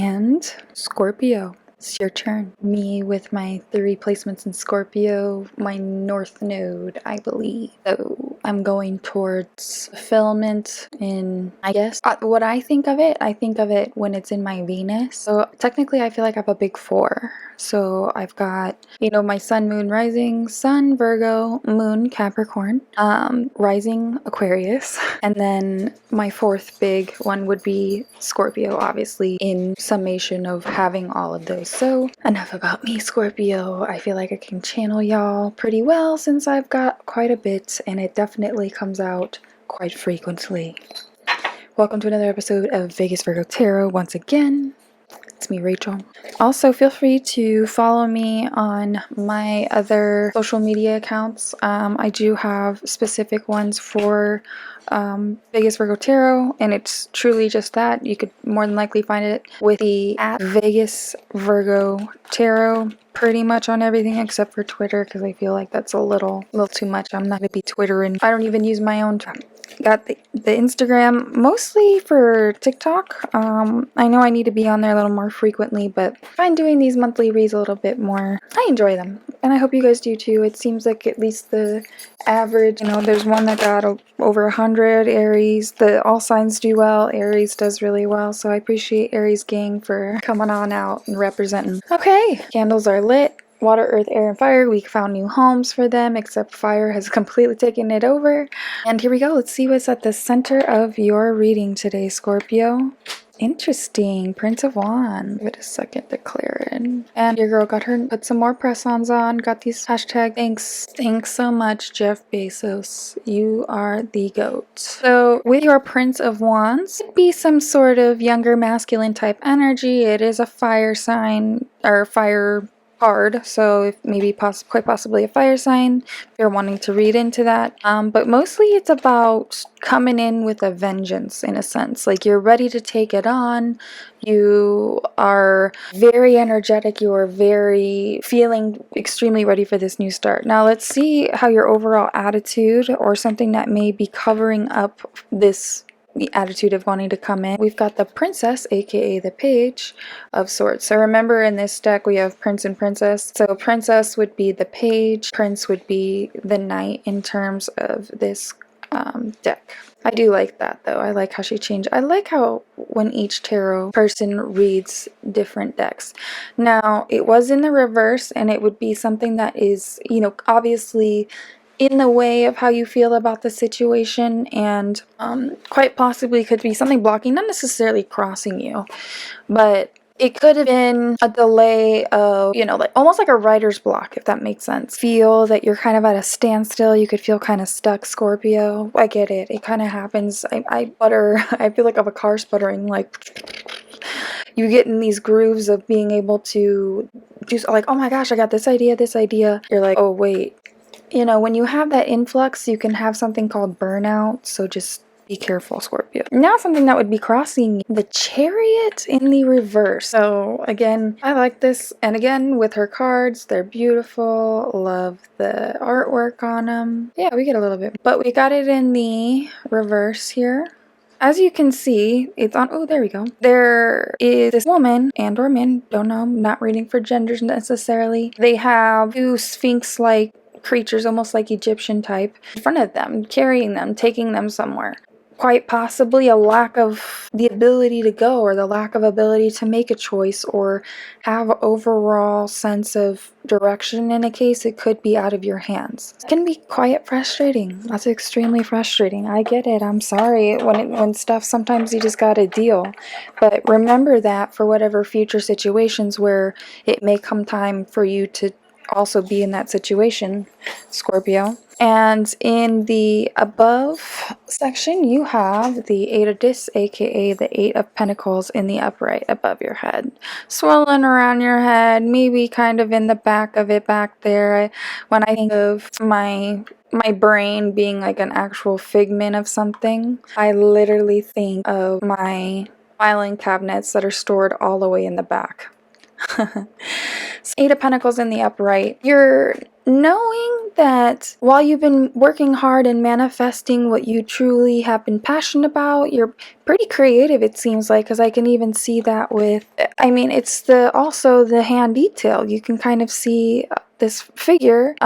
And Scorpio, it's your turn. Me with my 3 placements in Scorpio, my North Node, I believe. So I'm going towards fulfillment in, I guess, what I think of it when it's in my Venus. So technically I feel like I have a big 4. So I've got, my sun, moon, rising, sun, Virgo, moon, Capricorn, rising, Aquarius. And then my 4th big one would be Scorpio, obviously, in summation of having all of those. So enough about me, Scorpio. I feel like I can channel y'all pretty well since I've got quite a bit, and it definitely comes out quite frequently. Welcome to another episode of Vegas Virgo Tarot once again. It's me, Rachel. Also, feel free to follow me on my other social media accounts. I do have specific ones for Vegas Virgo Tarot, and it's truly just that. You could more than likely find it with the @Vegas Virgo Tarot pretty much on everything except for Twitter, because I feel like that's a little too much. I'm not gonna be Twittering. I don't even use my own. Got the Instagram mostly for TikTok. I know I need to be on there a little more frequently, but I find doing these monthly reads a little bit more. I enjoy them, and I hope you guys do too. It seems like at least the average, there's one that got over 100. Aries, all signs do well. Aries does really well, so I appreciate Aries gang for coming on out and representing. Okay, candles are lit. Water, earth, air, and fire. We found new homes for them, except fire has completely taken it over. And here we go. Let's see what's at the center of your reading today, Scorpio. Interesting. Prince of Wands. Give it a second to clear it. And your girl got her, put some more press-ons on, got these hashtag thanks so much, Jeff Bezos. You are the GOAT. So with your Prince of Wands, it'd be some sort of younger masculine type energy. It is a fire sign, or fire card, so if maybe quite possibly a fire sign if you're wanting to read into that, but mostly it's about coming in with a vengeance, in a sense. Like, you're ready to take it on, you are very energetic, you are feeling extremely ready for this new start. Now let's see how your overall attitude, or something that may be covering up the attitude of wanting to come in. We've got the Princess, aka the Page of Swords. So remember, in this deck we have Prince and Princess. So Princess would be the Page, Prince would be the Knight in terms of this deck. I do like that though. I like how she changed. I like how when each tarot person reads different decks. Now, it was in the reverse, and it would be something that is, obviously in the way of how you feel about the situation, and quite possibly could be something blocking, not necessarily crossing you, but it could have been a delay of, like almost like a writer's block, if that makes sense. Feel that you're kind of at a standstill. You could feel kind of stuck, Scorpio. I get it. It kind of happens. I feel like of a car sputtering, like you get in these grooves of being able to do, like, oh my gosh, I got this idea. You're like, oh wait. When you have that influx, you can have something called burnout, so just be careful, Scorpio. Now, something that would be crossing the Chariot in the reverse. So again, I like this, and again, with her cards, they're beautiful. Love the artwork on them. Yeah, we get a little bit, but we got it in the reverse here. As you can see, it's on, oh, there we go. There is this woman and or man, don't know, not reading for genders necessarily. They have 2 sphinx-like creatures, almost like Egyptian type, in front of them, carrying them, taking them somewhere. Quite possibly a lack of the ability to go, or the lack of ability to make a choice, or have overall sense of direction. In a case, it could be out of your hands. It can be quite frustrating. That's extremely frustrating. I get it. I'm sorry. When stuff, sometimes you just gotta deal. But remember that for whatever future situations where it may come time for you to also be in that situation, Scorpio. And in the above section, you have the 8 of Discs, aka the 8 of Pentacles, in the upright above your head, swirling around your head, maybe kind of in the back of it back there. When I think of my brain being like an actual figment of something, I literally think of my filing cabinets that are stored all the way in the back. 8 of Pentacles in the upright. You're knowing that while you've been working hard and manifesting what you truly have been passionate about, you're pretty creative, it seems like, because I can even see that with, I mean, it's also the hand detail. You can kind of see this figure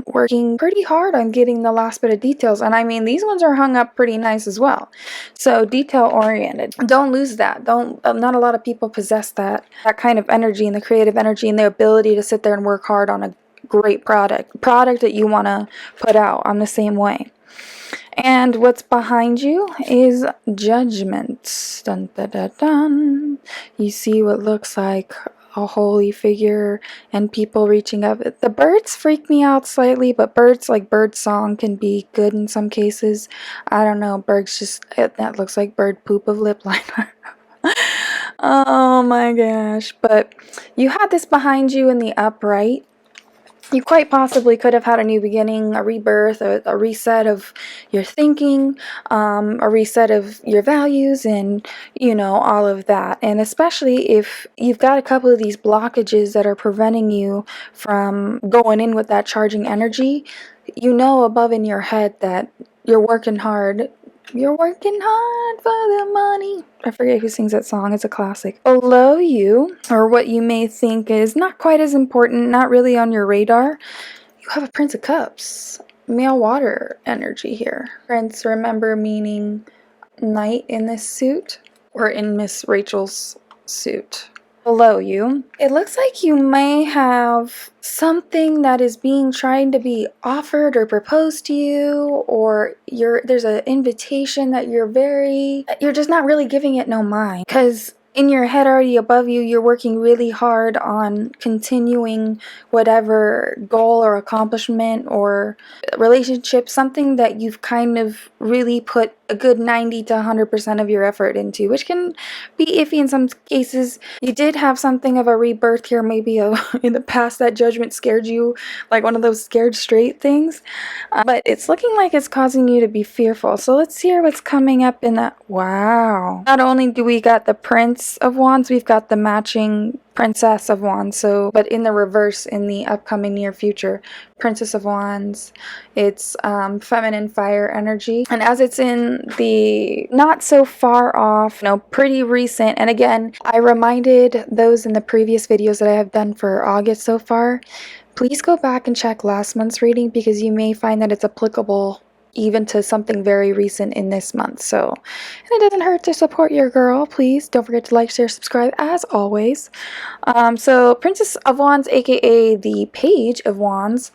working pretty hard on getting the last bit of details, and I mean, these ones are hung up pretty nice as well. So detail oriented, don't lose that. Don't Not a lot of people possess that kind of energy and the creative energy and the ability to sit there and work hard on a great product that you want to put out. I'm the same way. And what's behind you is judgment. Dun, dun, dun, dun. You see what looks like a holy figure and people reaching up. The birds freak me out slightly, but birds, like bird song, can be good in some cases. I don't know, birds just, that looks like bird poop of lip liner. Oh my gosh. But you had this behind you in the upright. You quite possibly could have had a new beginning, a rebirth, a reset of your thinking, a reset of your values, and, you know, all of that. And especially if you've got a couple of these blockages that are preventing you from going in with that charging energy, you know above in your head that you're working hard. You're working hard for the money. I forget who sings that song. It's a classic. Below you, or what you may think is not quite as important, not really on your radar, you have a Prince of Cups. Male water energy here. Prince, remember, meaning knight in this suit, or in Miss Rachel's suit. Below you, it looks like you may have something that is trying to be offered or proposed to you, or there's an invitation that you're just not really giving it no mind, because in your head already above you, you're working really hard on continuing whatever goal or accomplishment or relationship, something that you've kind of really put a good 90 to 100% of your effort into, which can be iffy in some cases. You did have something of a rebirth here, maybe in the past that judgment scared you, like one of those scared straight things, but it's looking like it's causing you to be fearful. So let's hear what's coming up in that. Wow. Not only do we got the Prince of Wands, we've got the matching Princess of Wands, but in the reverse in the upcoming near future. Princess of Wands, it's feminine fire energy, and as it's in the not so far off, pretty recent, and again, I reminded those in the previous videos that I have done for August so far, please go back and check last month's reading, because you may find that it's applicable even to something very recent in this month. So, and it doesn't hurt to support your girl. Please don't forget to like, share, subscribe as always. So Princess of Wands, aka the Page of Wands,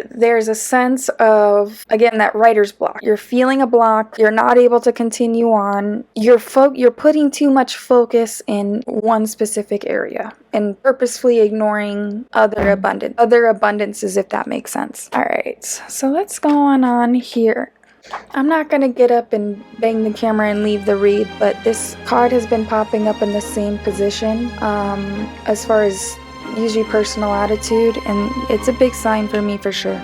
there's a sense of, again, that writer's block. You're feeling a block. You're not able to continue on. You're putting too much focus in one specific area and purposefully ignoring other abundances, if that makes sense. All right, so what's going on here? I'm not going to get up and bang the camera and leave the read, but this card has been popping up in the same position as far as usually personal attitude, and it's a big sign for me for sure.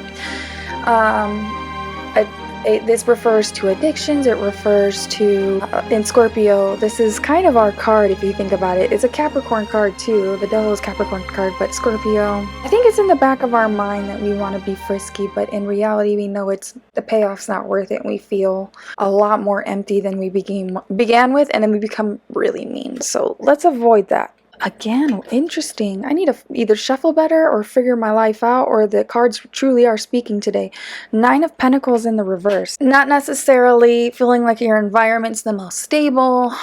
This refers to addictions. It refers to, in Scorpio, this is kind of our card if you think about it. It's a Capricorn card too, the Devil's Capricorn card, but Scorpio, I think it's in the back of our mind that we want to be frisky, but in reality we know the payoff's not worth it, and we feel a lot more empty than we began with, and then we become really mean. So let's avoid that. Again, interesting. I need to either shuffle better or figure my life out, or the cards truly are speaking today. 9 of Pentacles in the reverse. Not necessarily feeling like your environment's the most stable.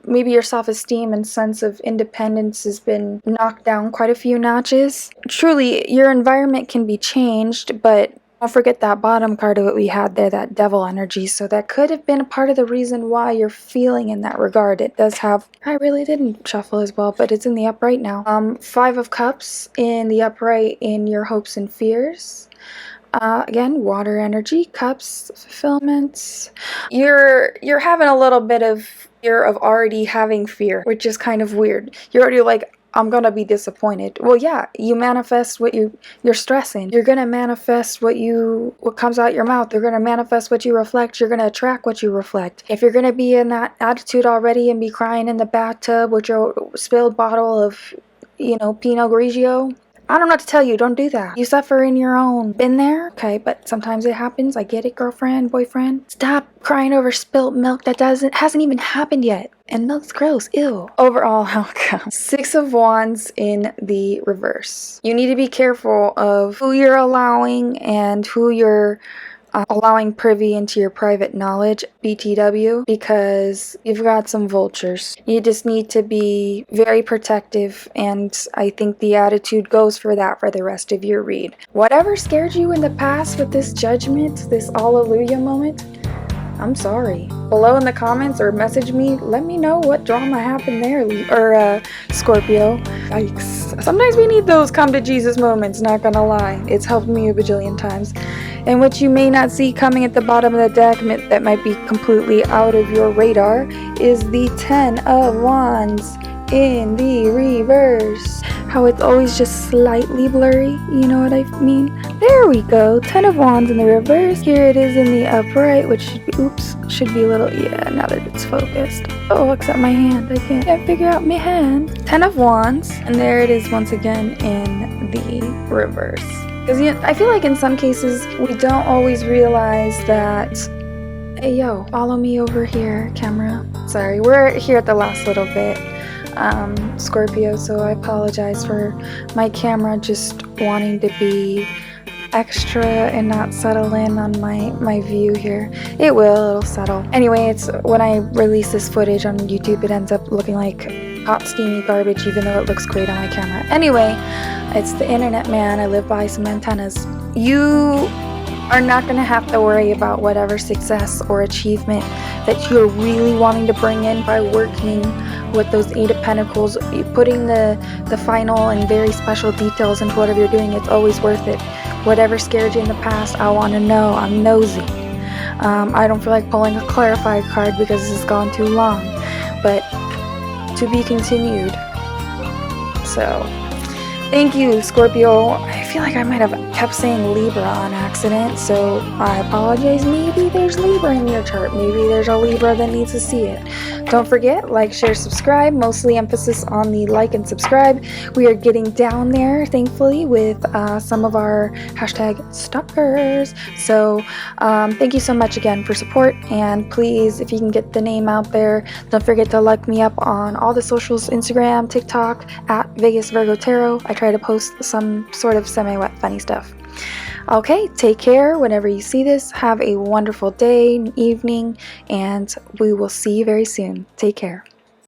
Maybe your self-esteem and sense of independence has been knocked down quite a few notches. Truly, your environment can be changed, but don't forget that bottom card of what we had there, that devil energy. So that could have been a part of the reason why you're feeling in that regard. It does have, I really didn't shuffle as well, but it's in the upright now. 5 of Cups in the upright in your hopes and fears. Again, water energy, cups, fulfillments. You're having a little bit of fear of already having fear, which is kind of weird. You're already like, I'm gonna be disappointed. Well, yeah, you manifest what you're stressing. You're gonna manifest what comes out your mouth. You're gonna manifest what you reflect. You're gonna attract what you reflect. If you're gonna be in that attitude already and be crying in the bathtub with your spilled bottle of, Pinot Grigio, I don't know what to tell you. Don't do that. You suffer in your own. Been there? Okay, but sometimes it happens. I get it, girlfriend, boyfriend. Stop crying over spilt milk that hasn't even happened yet. And milk's gross. Ew. Overall outcome. 6 of Wands in the reverse. You need to be careful of who you're allowing and who you're allowing privy into your private knowledge, BTW, because you've got some vultures. You just need to be very protective, and I think the attitude goes for that for the rest of your read. Whatever scared you in the past with this judgment, this alleluia moment, I'm sorry. Below in the comments or message me, let me know what drama happened there, or Scorpio. Yikes. Sometimes we need those come to Jesus moments, not gonna lie. It's helped me a bajillion times. And what you may not see coming at the bottom of the deck that might be completely out of your radar is the 10 of Wands in the reverse. How it's always just slightly blurry, you know what I mean? There we go, 10 of Wands in the reverse. Here it is in the upright, which should be, should be a little, yeah, now that it's focused. Oh, except my hand, I can't figure out my hand. 10 of Wands, and there it is once again in the reverse. Because I feel like in some cases, we don't always realize that, hey yo, follow me over here, camera. Sorry, we're here at the last little bit, Scorpio, so I apologize for my camera just wanting to be extra and not settle in on my view here. It'll settle. Anyway, it's when I release this footage on YouTube, it ends up looking like hot steamy garbage, even though it looks great on my camera. Anyway, it's the internet, man. I live by some antennas. You are not going to have to worry about whatever success or achievement that you're really wanting to bring in by working with those 8 of Pentacles, putting the final and very special details into whatever you're doing. It's always worth it. Whatever scared you in the past, I want to know. I'm nosy. I don't feel like pulling a clarify card because this has gone too long, but to be continued. So thank you, Scorpio. I feel like I might have kept saying Libra on accident, so I apologize. Maybe there's Libra in your chart. Maybe there's a Libra that needs to see it. Don't forget, like, share, subscribe. Mostly emphasis on the like and subscribe. We are getting down there, thankfully, with some of our hashtag stalkers. So thank you so much again for support, and please, if you can get the name out there, don't forget to look me up on all the socials, Instagram, TikTok, at Vegas Virgo Tarot. I try to post some sort of semi-wet funny stuff. Okay, take care whenever you see this. Have a wonderful day, evening, and we will see you very soon. Take care.